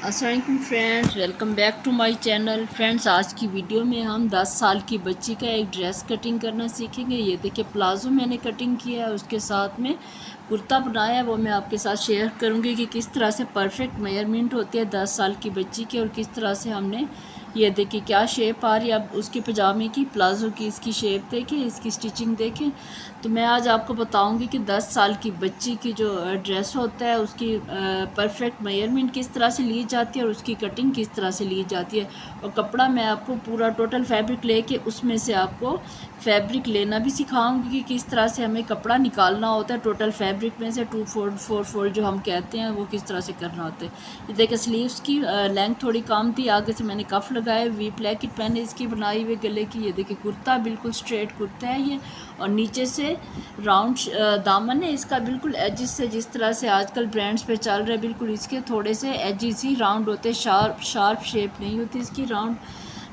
अस्सलाम वालेकुम friends, welcome back to my channel. Friends, आज की वीडियो में हम 10 साल की बच्ची का एक ड्रेस कटिंग करना सीखेंगे। ये देखिए, प्लाजो मैंने कटिंग किया है, उसके साथ में कुर्ता बनाया है। वो मैं आपके साथ शेयर करूंगी कि किस तरह से परफेक्ट मेजरमेंट होती है 10 साल की बच्ची की, और किस तरह से हमने ये देखिए क्या शेप आ रही है। अब उसके पजामे की, प्लाजो की इसकी शेप देखें, इसकी स्टिचिंग देखें। तो मैं आज आपको बताऊंगी कि 10 साल की बच्ची की जो ड्रेस होता है उसकी परफेक्ट मेजरमेंट किस तरह से ली जाती है और उसकी कटिंग किस तरह से ली जाती है। और कपड़ा मैं आपको पूरा टोटल फैब्रिक लेके उसमें से आपको फैब्रिक लेना भी सिखाऊंगी कि किस तरह से हमें कपड़ा निकालना होता है टोटल फैब्रिक में से। 2 फोल्ड 4 फोल्ड जो हम कहते हैं वो किस तरह से करना होता है। ये देखिए, स्लीव्स की लेंथ थोड़ी कम थी, आगे से मैंने कफ लगाए, वी प्लेकेट मैंने इसकी बनाई हुई गले की। ये देखिए, कुर्ता बिल्कुल स्ट्रेट कुर्ता है ये, और नीचे से राउंड दामन है इसका, बिल्कुल एजिस से जिस तरह से आजकल ब्रांड्स पे चल रहे हैं, बिल्कुल इसके थोड़े से एजिस ही राउंड होते, शार्प शेप नहीं होती इसकी, राउंड।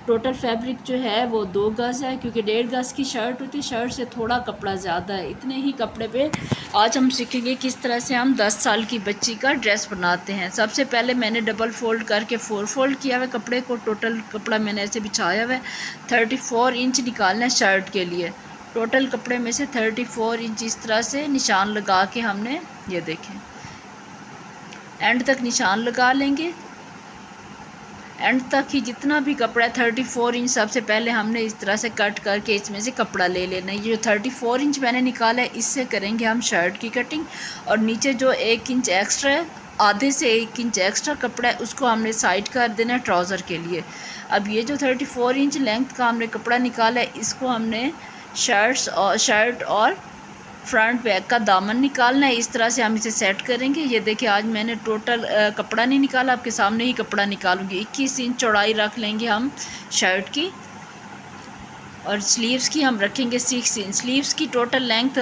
टोटल फैब्रिक जो है वो 2 गज़ है, क्योंकि 1.5 गज़ की शर्ट होती है, शर्ट से थोड़ा कपड़ा ज़्यादा है। इतने ही कपड़े पे आज हम सीखेंगे किस तरह से हम 10 साल की बच्ची का ड्रेस बनाते हैं। सबसे पहले मैंने डबल फोल्ड करके 4 फोल्ड किया हुआ कपड़े को। टोटल कपड़ा मैंने ऐसे बिछाया हुआ है। 34 इंच निकालना है शर्ट के लिए। टोटल कपड़े में से 34 इंच इस तरह से निशान लगा के हमने, ये देखें, एंड तक निशान लगा लेंगे। एंड तक ही जितना भी कपड़ा है 34 इंच सबसे पहले हमने इस तरह से कट करके इसमें से कपड़ा ले लेना है। ये जो 34 इंच मैंने निकाला है इससे करेंगे हम शर्ट की कटिंग। और नीचे जो 1 इंच एक्स्ट्रा है, आधे से 1 इंच एक्स्ट्रा कपड़ा है, उसको हमने साइड कर देना है ट्राउज़र के लिए। अब ये जो 34 इंच लेंथ का हमने कपड़ा निकाला है, इसको हमने शर्ट और फ्रंट बैक का दामन निकालना है। इस तरह से हम इसे सेट करेंगे। ये देखिए, आज मैंने टोटल कपड़ा नहीं निकाला, आपके सामने ही कपड़ा निकालूंगी। 21 इंच चौड़ाई रख लेंगे हम शर्ट की, और स्लीव्स की हम रखेंगे 6 इंच। स्लीव्स की टोटल लेंथ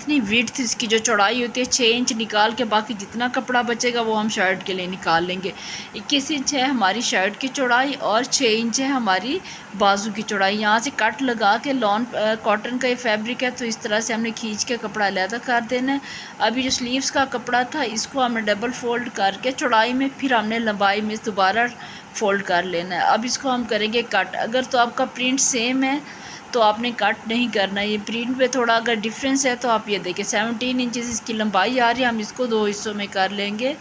नहीं, विड्थ इसकी जो चौड़ाई होती है 6 इंच निकाल के बाकी जितना कपड़ा बचेगा वो हम शर्ट के लिए निकाल लेंगे। 21 इंच है हमारी शर्ट की चौड़ाई और 6 इंच है हमारी बाजू की चौड़ाई। यहाँ से कट लगा के, लॉन कॉटन का ये फैब्रिक है तो इस तरह से हमने खींच के कपड़ा अलग कर देना है। अभी जो स्लीव्स का कपड़ा था इसको हमने डबल फोल्ड करके चौड़ाई में, फिर हमने लंबाई में दोबारा फोल्ड कर लेना है। अब इसको हम करेंगे कट। अगर तो आपका प्रिंट सेम है तो आपने कट नहीं करना है। ये प्रिंट पे थोड़ा अगर डिफरेंस है तो आप ये देखिए 17 इंचेस इसकी लंबाई आ रही है। हम इसको 2 हिस्सों में कर लेंगे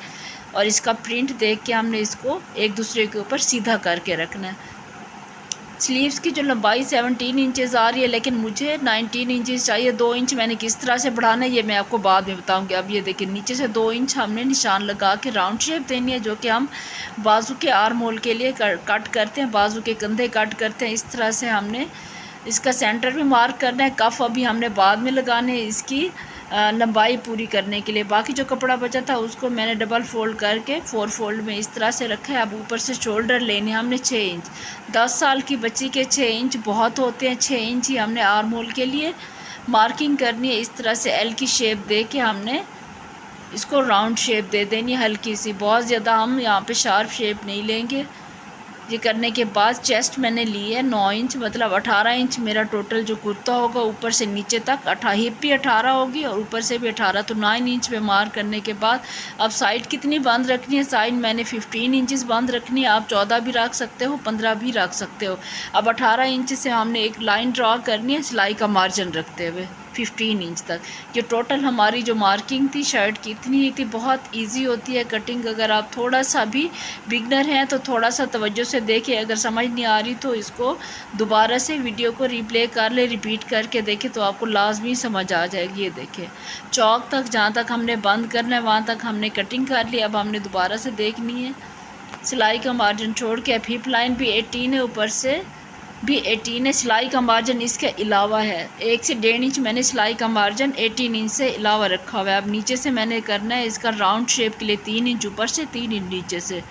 और इसका प्रिंट देख के हमने इसको एक दूसरे के ऊपर सीधा करके रखना है। स्लीव्स की जो लंबाई 17 इंचेस आ रही है, लेकिन मुझे 19 इंचेस चाहिए। 2 इंच मैंने किस तरह से बढ़ाना है ये मैं आपको बाद में बताऊंगी। अब ये देखिए, नीचे से 2 इंच हमने निशान लगा के राउंड शेप देनी है, जो कि हम बाजू के आर्म होल के लिए कट करते हैं, बाजू के कंधे कट करते हैं। इस तरह से हमने इसका सेंटर भी मार्क करना है। कफ अभी हमने बाद में लगाने हैं इसकी लंबाई पूरी करने के लिए। बाकी जो कपड़ा बचा था उसको मैंने डबल फोल्ड करके 4 फोल्ड में इस तरह से रखा है। अब ऊपर से शोल्डर लेने हमने 6 इंच। 10 साल की बच्ची के 6 इंच बहुत होते हैं। 6 इंच ही हमने आर्म होल के लिए मार्किंग करनी है। इस तरह से एल की शेप दे के हमने इसको राउंड शेप दे देनी है, हल्की सी, बहुत ज़्यादा हम यहाँ पे शार्प शेप नहीं लेंगे। ये करने के बाद चेस्ट मैंने ली है 9 इंच, मतलब 18 इंच मेरा टोटल जो कुर्ता होगा ऊपर से नीचे तक। हिप भी 18 होगी और ऊपर से भी 18, तो 9 इंच पे मार्क करने के बाद अब साइड कितनी बंद रखनी है। साइड मैंने 15 इंचेस बंद रखनी है। आप 14 भी रख सकते हो, 15 भी रख सकते हो। अब 18 इंच से हमने एक लाइन ड्रॉ करनी है सिलाई का मार्जिन रखते हुए 15 इंच तक। ये टोटल हमारी जो मार्किंग थी शर्ट की इतनी ही थी। बहुत इजी होती है कटिंग। अगर आप थोड़ा सा भी बिगनर हैं तो थोड़ा सा तवज्जो से देखें। अगर समझ नहीं आ रही तो इसको दोबारा से वीडियो को रिप्ले कर ले, रिपीट करके देखें तो आपको लाजमी समझ आ जाएगी। ये देखें, चौक तक जहाँ तक हमने बंद करना है वहाँ तक हमने कटिंग कर ली। अब हमने दोबारा से देखनी है। सिलाई का मार्जिन छोड़ के हिप लाइन भी 18 है, ऊपर से भी 18 है। सिलाई का मार्जिन इसके अलावा है 1 से 1.5 इंच। मैंने सिलाई का मार्जिन 18 इंच से अलावा रखा हुआ है। अब नीचे से मैंने करना है इसका राउंड शेप के लिए 3 इंच ऊपर से, 3 इंच नीचे से।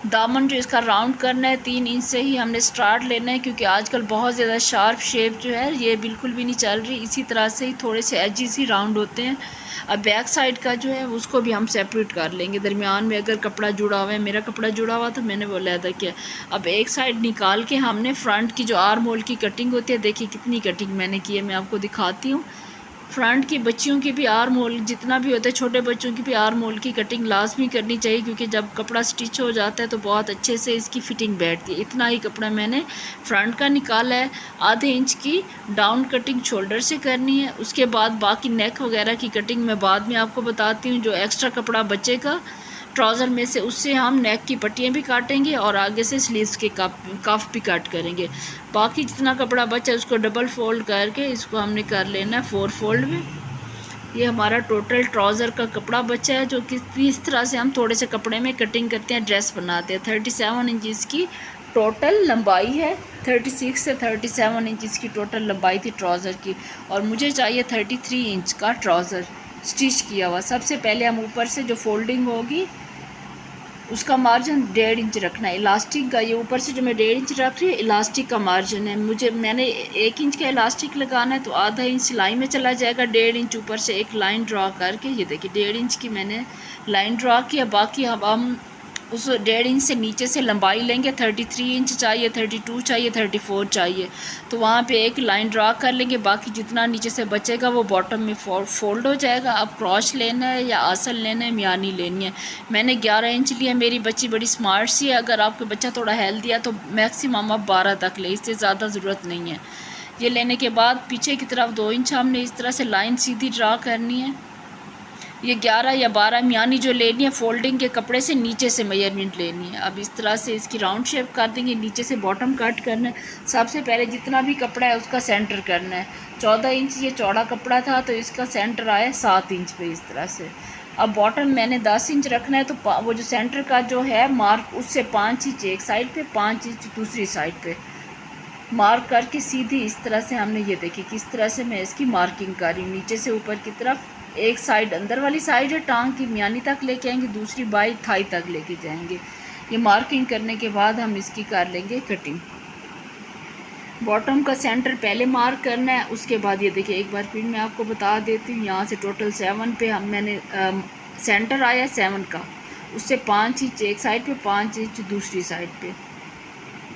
दामन जो इसका राउंड करना है 3 इंच से ही हमने स्टार्ट लेना है, क्योंकि आजकल बहुत ज़्यादा शार्प शेप जो है ये बिल्कुल भी नहीं चल रही। इसी तरह से ही थोड़े से एजेस ही राउंड होते हैं। अब बैक साइड का जो है उसको भी हम सेपरेट कर लेंगे। दरमियान में अगर कपड़ा जुड़ा हुआ है, मेरा कपड़ा जुड़ा हुआ तो मैंने वो लहदा किया। अब एक साइड निकाल के हमने फ्रंट की जो आर्म होल की कटिंग होती है, देखिए कितनी कटिंग मैंने की है, मैं आपको दिखाती हूँ। फ्रंट की बच्चियों की भी आर्म होल जितना भी होता है, छोटे बच्चों की भी आर्म होल की कटिंग लाजमी करनी चाहिए, क्योंकि जब कपड़ा स्टिच हो जाता है तो बहुत अच्छे से इसकी फ़िटिंग बैठती है। इतना ही कपड़ा मैंने फ्रंट का निकाला है। आधे इंच की डाउन कटिंग शोल्डर से करनी है। उसके बाद बाकी नेक वगैरह की कटिंग मैं बाद में आपको बताती हूँ। जो एक्स्ट्रा कपड़ा बचेगा ट्राउज़र में से, उससे हम नेक की पट्टियाँ भी काटेंगे और आगे से स्लीव्स के काफ भी काट करेंगे। बाकी जितना कपड़ा बचा है उसको डबल फोल्ड करके इसको हमने कर लेना है 4 फोल्ड में। ये हमारा टोटल ट्राउज़र का कपड़ा बचा है, जो कि इस तरह से हम थोड़े से कपड़े में कटिंग करते हैं, ड्रेस बनाते हैं। 37 इंच की टोटल लंबाई है। 36 से 37 इंच की टोटल लंबाई थी ट्राउज़र की, और मुझे चाहिए 33 इंच का ट्राउज़र स्टिच किया हुआ। सबसे पहले हम ऊपर से जो फोल्डिंग होगी उसका मार्जिन 1.5 इंच रखना है इलास्टिक का। ये ऊपर से जो मैं 1.5 इंच रख रही हूँ इलास्टिक का मार्जिन है। मैंने 1 इंच का इलास्टिक लगाना है, तो आधा इंच सिलाई में चला जाएगा। 1.5 इंच ऊपर से एक लाइन ड्रा करके, ये देखिए 1.5 इंच की मैंने लाइन ड्रा किया। बाकी अब हम उस 1.5 इंच से नीचे से लंबाई लेंगे। 33 इंच चाहिए, 32 चाहिए, 34 चाहिए, तो वहाँ पे एक लाइन ड्रा कर लेंगे। बाकी जितना नीचे से बचेगा वो बॉटम में फोल्ड हो जाएगा। अब क्रॉस लेना है या आसल लेना है, मियानी लेनी है। मैंने 11 इंच लिया। मेरी बच्ची बड़ी स्मार्ट सी है। अगर आपका बच्चा थोड़ा हेल्दी है तो मैक्सिमम आप 12 तक ले, इससे ज़्यादा ज़रूरत नहीं है। ये लेने के बाद पीछे की तरफ 2 इंच हमने इस तरह से लाइन सीधी ड्रा करनी है। ये 11 या 12 मियानी जो लेनी है फोल्डिंग के कपड़े से नीचे से मेजरमेंट लेनी है। अब इस तरह से इसकी राउंड शेप कर देंगे। नीचे से बॉटम कट करना है। सबसे पहले जितना भी कपड़ा है उसका सेंटर करना है। 14 इंच ये चौड़ा कपड़ा था, तो इसका सेंटर आया 7 इंच पे इस तरह से। अब बॉटम मैंने 10 इंच रखना है, तो वो जो सेंटर का जो है मार्क, उससे 5 इंच एक साइड पे, 5 इंच दूसरी साइड पे मार्क करके सीधी इस तरह से हमने, ये देखिए किस तरह से मैं इसकी मार्किंग कर रही हूँ। नीचे से ऊपर की तरफ एक साइड अंदर वाली साइड है, टांग की मियानी तक लेके आएंगे, दूसरी बाई थाई तक लेके जाएंगे। ये मार्किंग करने के बाद हम इसकी कर लेंगे कटिंग। बॉटम का सेंटर पहले मार्क करना है। उसके बाद ये देखिए एक बार फिर मैं आपको बता देती हूँ। यहाँ से टोटल 7 पे मैंने सेंटर आया 7 का, उससे 5 इंच एक साइड पे, 5 इंच दूसरी साइड पे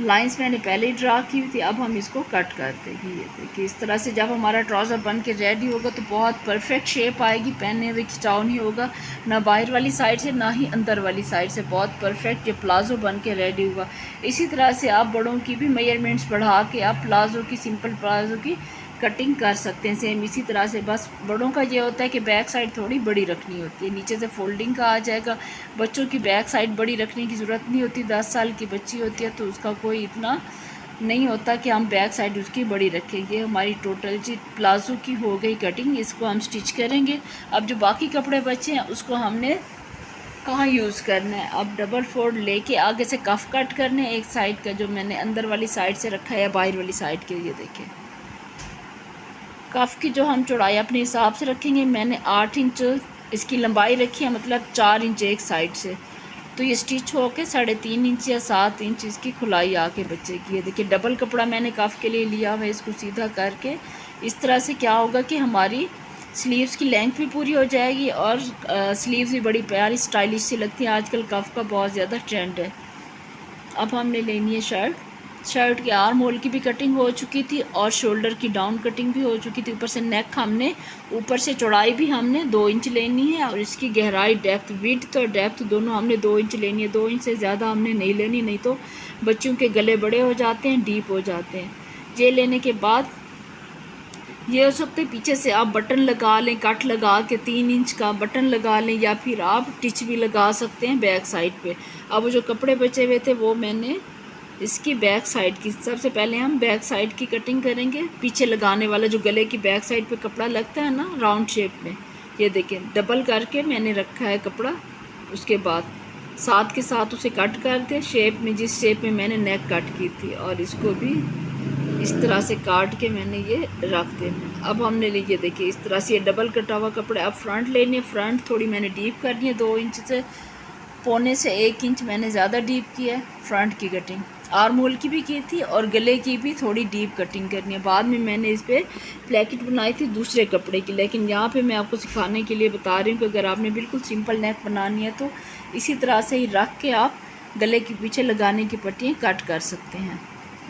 लाइंस मैंने पहले ही ड्रा की हुई थी। अब हम इसको कट कर देंगे। ये देखिए इस तरह से जब हमारा ट्राउज़र बन के रेडी होगा तो बहुत परफेक्ट शेप आएगी। पहनने में खिंचाव नहीं होगा, ना बाहर वाली साइड से ना ही अंदर वाली साइड से। बहुत परफेक्ट ये प्लाज़ो बन के रेडी हुआ। इसी तरह से आप बड़ों की भी मेजरमेंट्स बढ़ा के आप प्लाज़ो की, सिंपल प्लाज़ो की कटिंग कर सकते हैं सेम इसी तरह से। बस बड़ों का ये होता है कि बैक साइड थोड़ी बड़ी रखनी होती है, नीचे से फोल्डिंग का आ जाएगा। बच्चों की बैक साइड बड़ी रखने की ज़रूरत नहीं होती। 10 साल की बच्ची होती है तो उसका कोई इतना नहीं होता कि हम बैक साइड उसकी बड़ी रखेंगे। हमारी टोटल जी प्लाज़ो की हो गई कटिंग, इसको हम स्टिच करेंगे। अब जो बाकी कपड़े बचे हैं उसको हमने कहाँ यूज़ करना है। अब डबल फोल्ड लेके आगे से कफ कट करने, एक साइड का जो मैंने अंदर वाली साइड से रखा है या बाहर वाली साइड के, ये देखें कफ की जो हम चौड़ाई अपने हिसाब से रखेंगे। मैंने 8 इंच इसकी लंबाई रखी है, मतलब 4 इंच एक साइड से, तो ये स्टिच होके 3.5 इंच या 7 इंच इसकी खुलाई आके बच्चे की। ये देखिए डबल कपड़ा मैंने कफ के लिए लिया हुआ है। इसको सीधा करके इस तरह से क्या होगा कि हमारी स्लीव्स की लेंथ भी पूरी हो जाएगी और स्लीव्स भी बड़ी प्यारी स्टाइलिश सी लगती है। आजकल कफ का बहुत ज़्यादा ट्रेंड है। अब हमने लेनी है शर्ट के आर्म होल की भी कटिंग हो चुकी थी और शोल्डर की डाउन कटिंग भी हो चुकी थी। ऊपर से नेक हमने, ऊपर से चौड़ाई भी हमने 2 इंच लेनी है और इसकी गहराई, डेप्थ, विड्थ और डेप्थ दोनों हमने 2 इंच लेनी है। 2 इंच से ज़्यादा हमने नहीं लेनी, नहीं तो बच्चों के गले बड़े हो जाते हैं, डीप हो जाते हैं। ये लेने के बाद ये हो सकते हैं पीछे से आप बटन लगा लें, कट लगा के 3 इंच का बटन लगा लें, या फिर आप टिच भी लगा सकते हैं बैक साइड पे। अब जो कपड़े बचे हुए थे वो मैंने इसकी बैक साइड की, सबसे पहले हम बैक साइड की कटिंग करेंगे। पीछे लगाने वाला जो गले की बैक साइड पे कपड़ा लगता है ना राउंड शेप में, ये देखें डबल करके मैंने रखा है कपड़ा। उसके बाद साथ के साथ उसे कट कर दे शेप में, जिस शेप में मैंने नेक कट की थी, और इसको भी इस तरह से काट के मैंने ये रख देना। अब हमने ये देखिए इस तरह से ये डबल कटा हुआ कपड़ा। अब फ्रंट लेनी है। फ्रंट थोड़ी मैंने डीप करनी है, 2 इंच से पौने से 1 इंच मैंने ज़्यादा डीप किया है फ्रंट की कटिंग। आर्म होल की भी की थी और गले की भी थोड़ी डीप कटिंग करनी है। बाद में मैंने इस पर प्लेकेट बनाई थी दूसरे कपड़े की, लेकिन यहाँ पे मैं आपको सिखाने के लिए बता रही हूँ कि अगर आपने बिल्कुल सिंपल नेक बनानी है तो इसी तरह से ही रख के आप गले के पीछे लगाने की पट्टियाँ कट कर सकते हैं।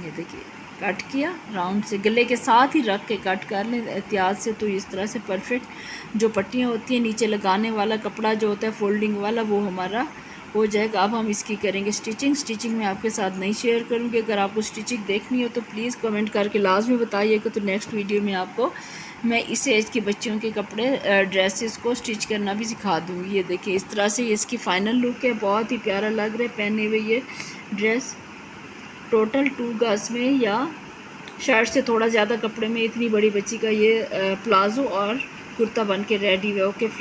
ये देखिए कट किया राउंड से, गले के साथ ही रख के कट कर लें एहतियात से। तो इस तरह से परफेक्ट जो पट्टियाँ होती हैं नीचे लगाने वाला कपड़ा जो होता है फोल्डिंग वाला वो हमारा हो जाएगा। अब हम इसकी करेंगे स्टिचिंग मैं आपके साथ नहीं शेयर करूँगी। अगर आपको स्टिचिंग देखनी हो तो प्लीज़ कमेंट करके लाजमी बताइएगा, तो नेक्स्ट वीडियो में आपको मैं इस एज के बच्चों के कपड़े ड्रेसेस को स्टिच करना भी सिखा दूँगी। ये देखिए इस तरह से इसकी फ़ाइनल लुक है, बहुत ही प्यारा लग रहा है पहने हुए ये ड्रेस। टोटल 2 गज में या शर्ट से थोड़ा ज़्यादा कपड़े में इतनी बड़ी बच्ची का ये प्लाज़ो और कुर्ता बन के रेडी है। ओके।